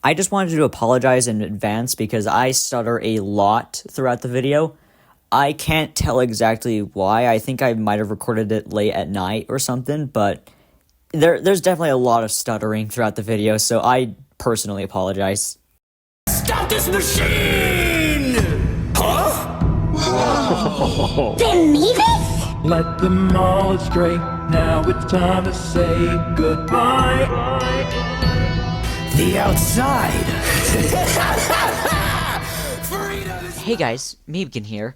I just wanted to apologize in advance because I stutter a lot throughout the video. I can't tell exactly why. I think I might have recorded it late at night or something, but there's definitely a lot of stuttering throughout the video, so I personally apologize. Stop this machine! Huh? Whoa! BeMeebEth? Let them all stray. Now it's time to say goodbye. The outside. Hey guys, Meebkin here.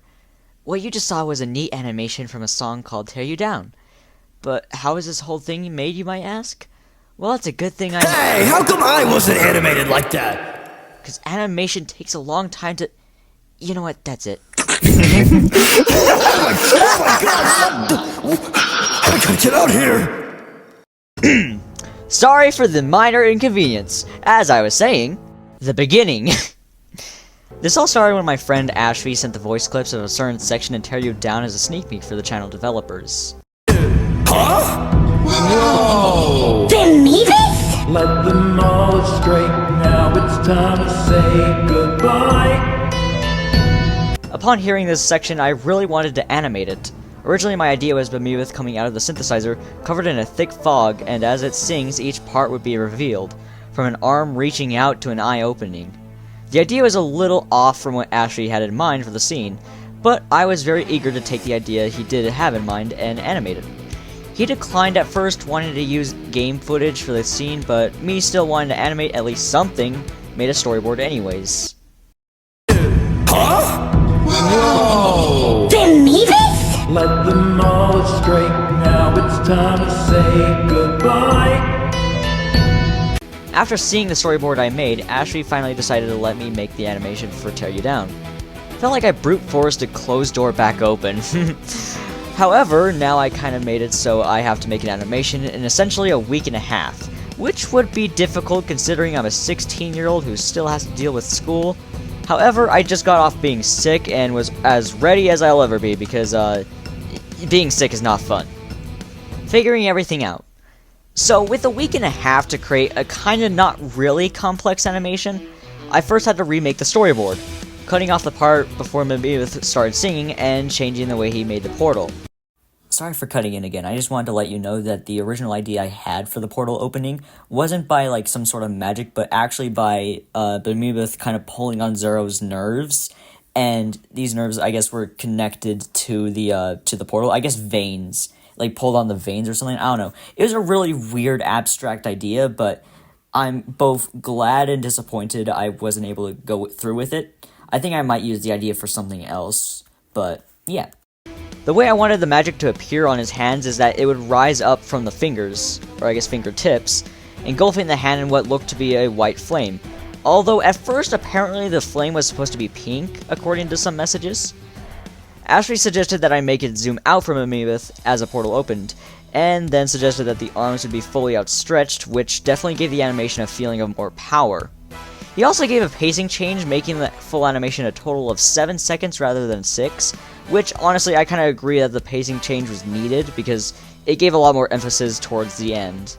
What you just saw was a neat animation from a song called Tear You Down. But how is this whole thing made, you might ask? Well, it's a good thing I... Hey, how come I wasn't animated like that? Because animation takes a long time to... You know what, that's it. Oh my god! I gotta get out here! Sorry for the minor inconvenience. As I was saying, the beginning. This all started when my friend Ashby sent the voice clips of a certain section in Tear You Down as a sneak peek for the channel developers. Huh? Whoa! BeMeebEth? Let them all stray. Now it's time to say goodbye. Upon hearing this section, I really wanted to animate it. Originally, my idea was BeMeebEth coming out of the synthesizer, covered in a thick fog, and as it sings, each part would be revealed, from an arm reaching out to an eye opening. The idea was a little off from what Ashley had in mind for the scene, but I was very eager to take the idea he did have in mind and animate it. He declined at first, wanting to use game footage for the scene, but me still wanting to animate at least something, made a storyboard anyways. Huh? Whoa! BeMeebEth? Let them all stray. Now it's time to say goodbye. After seeing the storyboard I made, Ashley finally decided to let me make the animation for Tear You Down. Felt like I brute forced a closed door back open. However, now I kind of made it so I have to make an animation in essentially a week and a half, which would be difficult considering I'm a 16-year-old who still has to deal with school. However, I just got off being sick and was as ready as I'll ever be because, being sick is not fun. Figuring everything out. So, with a week and a half to create a kinda not really complex animation, I first had to remake the storyboard, cutting off the part before BeMeebEth started singing and changing the way he made the portal. Sorry for cutting in again. I just wanted to let you know that the original idea I had for the portal opening wasn't by like some sort of magic, but actually by BeMeebEth kind of pulling on Zero's nerves, and these nerves, I guess, were connected to the portal. I guess veins, like pulled on the veins or something. I don't know. It was a really weird, abstract idea, but I'm both glad and disappointed I wasn't able to go through with it. I think I might use the idea for something else, but yeah. The way I wanted the magic to appear on his hands is that it would rise up from the fingers, or I guess fingertips, engulfing the hand in what looked to be a white flame. Although at first apparently the flame was supposed to be pink, according to some messages. Ashley suggested that I make it zoom out from BeMeebEth as a portal opened, and then suggested that the arms would be fully outstretched, which definitely gave the animation a feeling of more power. He also gave a pacing change, making the full animation a total of 7 seconds rather than 6, which honestly I kind of agree that the pacing change was needed because it gave a lot more emphasis towards the end.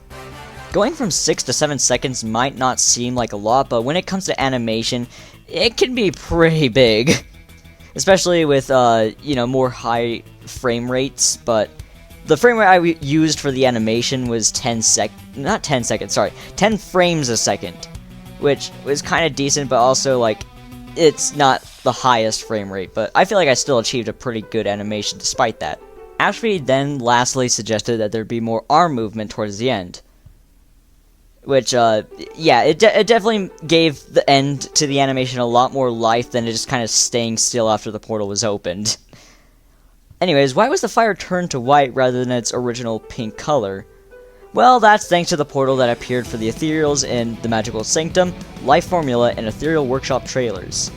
Going from 6 to 7 seconds might not seem like a lot, but when it comes to animation, it can be pretty big. Especially with, more high frame rates, but the frame rate I used for the animation was 10 frames a second. Which was kind of decent, but also, like, it's not the highest frame rate, but I feel like I still achieved a pretty good animation despite that. Ashby then lastly suggested that there be more arm movement towards the end. Which, it definitely gave the end to the animation a lot more life than it just kind of staying still after the portal was opened. Anyways, why was the fire turned to white rather than its original pink color? Well, that's thanks to the portal that appeared for the Ethereals in The Magical Sanctum, Life Formula, and Ethereal Workshop trailers.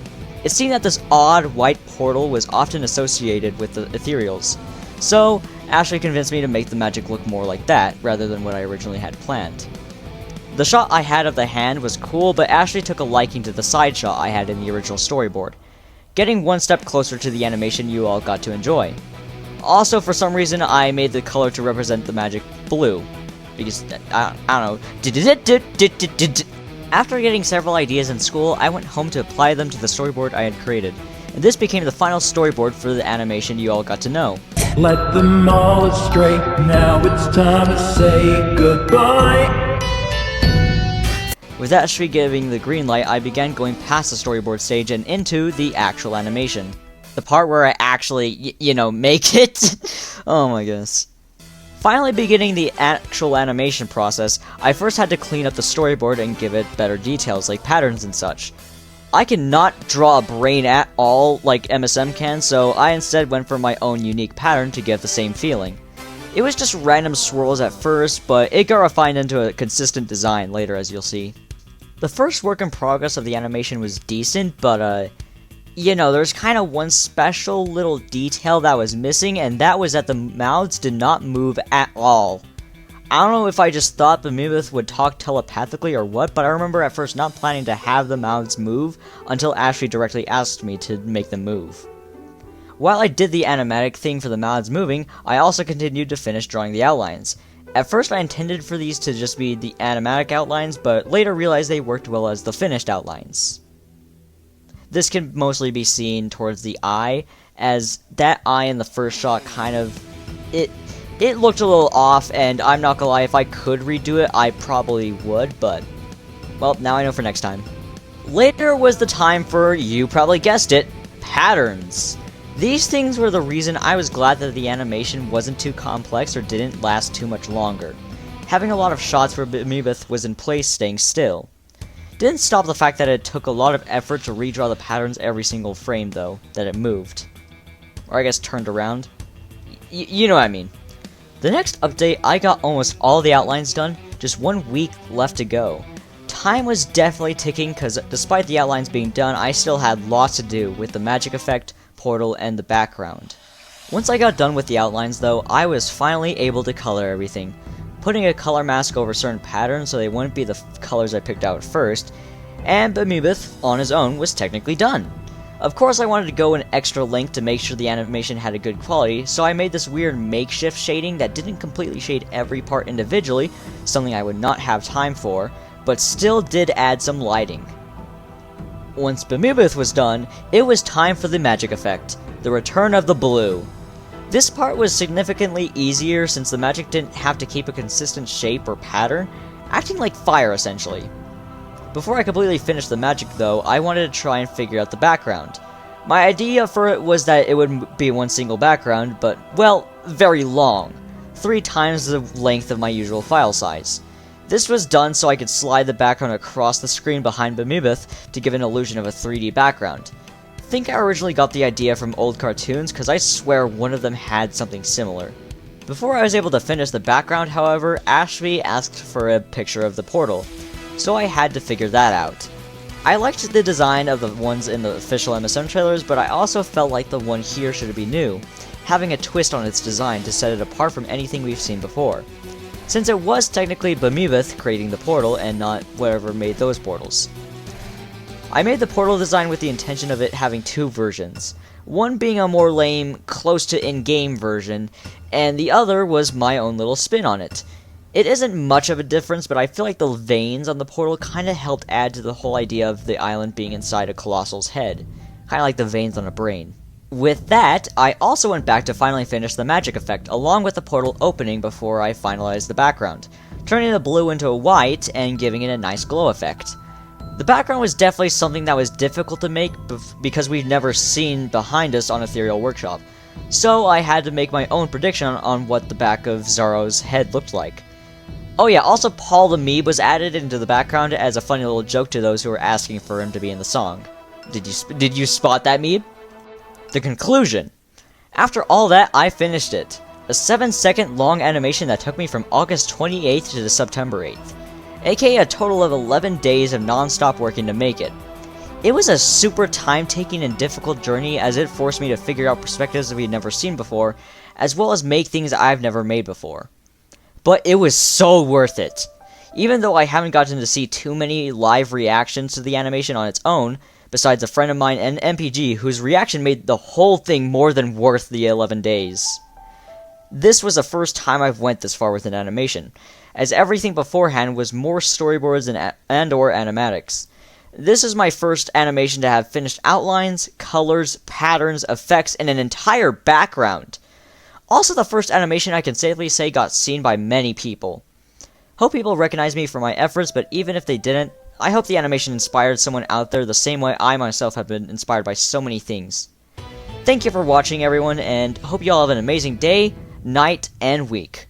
It seemed that this odd white portal was often associated with the Ethereals, so Ashley convinced me to make the magic look more like that, rather than what I originally had planned. The shot I had of the hand was cool, but Ashley took a liking to the side shot I had in the original storyboard, getting one step closer to the animation you all got to enjoy. Also, for some reason, I made the color to represent the magic blue. Because, I don't know. After getting several ideas in school, I went home to apply them to the storyboard I had created, and this became the final storyboard for the animation you all got to know. Let them all astray. Now it's time to say goodbye. With Ashley giving the green light, I began going past the storyboard stage and into the actual animation. The part where I actually, make it. Oh my goodness. Finally beginning the actual animation process, I first had to clean up the storyboard and give it better details like patterns and such. I cannot draw a brain at all like MSM can, so I instead went for my own unique pattern to give the same feeling. It was just random swirls at first, but it got refined into a consistent design later, as you'll see. The first work in progress of the animation was decent, but there's kind of one special little detail that was missing, and that was that the mouths did not move at all. I don't know if I just thought BeMeebEth would talk telepathically or what, but I remember at first not planning to have the mouths move until Ashley directly asked me to make them move. While I did the animatic thing for the mouths moving, I also continued to finish drawing the outlines. At first I intended for these to just be the animatic outlines, but later realized they worked well as the finished outlines. This can mostly be seen towards the eye, as that eye in the first shot it looked a little off, and I'm not gonna lie, if I could redo it, I probably would, but, well, now I know for next time. Later was the time for, you probably guessed it, patterns. These things were the reason I was glad that the animation wasn't too complex or didn't last too much longer. Having a lot of shots where BeMeebEth was in place staying still. Didn't stop the fact that it took a lot of effort to redraw the patterns every single frame, though, that it moved. Or I guess turned around. You know what I mean. The next update, I got almost all the outlines done, just 1 week left to go. Time was definitely ticking, because despite the outlines being done, I still had lots to do with the magic effect, portal, and the background. Once I got done with the outlines, though, I was finally able to color everything. Putting a color mask over certain patterns so they wouldn't be the colors I picked out at first, and BeMeebEth, on his own, was technically done. Of course I wanted to go an extra length to make sure the animation had a good quality, so I made this weird makeshift shading that didn't completely shade every part individually, something I would not have time for, but still did add some lighting. Once BeMeebEth was done, it was time for the magic effect, the return of the blue. This part was significantly easier since the magic didn't have to keep a consistent shape or pattern, acting like fire essentially. Before I completely finished the magic though, I wanted to try and figure out the background. My idea for it was that it would be one single background, but, well, very long. 3 times the length of my usual file size. This was done so I could slide the background across the screen behind BeMeebEth to give an illusion of a 3D background. I think I originally got the idea from old cartoons, because I swear one of them had something similar. Before I was able to finish the background, however, Ashby asked for a picture of the portal, so I had to figure that out. I liked the design of the ones in the official MSM trailers, but I also felt like the one here should be new, having a twist on its design to set it apart from anything we've seen before. Since it was technically BeMeebEth creating the portal and not whatever made those portals. I made the portal design with the intention of it having 2 versions, one being a more lame, close to in-game version, and the other was my own little spin on it. It isn't much of a difference, but I feel like the veins on the portal kinda helped add to the whole idea of the island being inside a Colossal's head, kinda like the veins on a brain. With that, I also went back to finally finish the magic effect, along with the portal opening before I finalized the background, turning the blue into a white and giving it a nice glow effect. The background was definitely something that was difficult to make because we've never seen behind us on Ethereal Workshop, so I had to make my own prediction on what the back of Zoro's head looked like. Oh yeah, also Paul the Meeb was added into the background as a funny little joke to those who were asking for him to be in the song. Did you spot that, Meeb? The conclusion. After all that, I finished it. A 7-second long animation that took me from August 28th to September 8th, aka a total of 11 days of non-stop working to make it. It was a super time-taking and difficult journey as it forced me to figure out perspectives that we'd never seen before, as well as make things I've never made before. But it was so worth it. Even though I haven't gotten to see too many live reactions to the animation on its own, besides a friend of mine and MPG whose reaction made the whole thing more than worth the 11 days. This was the first time I've went this far with an animation. as everything beforehand was more storyboards and/or animatics. This is my first animation to have finished outlines, colors, patterns, effects, and an entire background. Also the first animation I can safely say got seen by many people. Hope people recognize me for my efforts, but even if they didn't, I hope the animation inspired someone out there the same way I myself have been inspired by so many things. Thank you for watching, everyone, and hope you all have an amazing day, night, and week.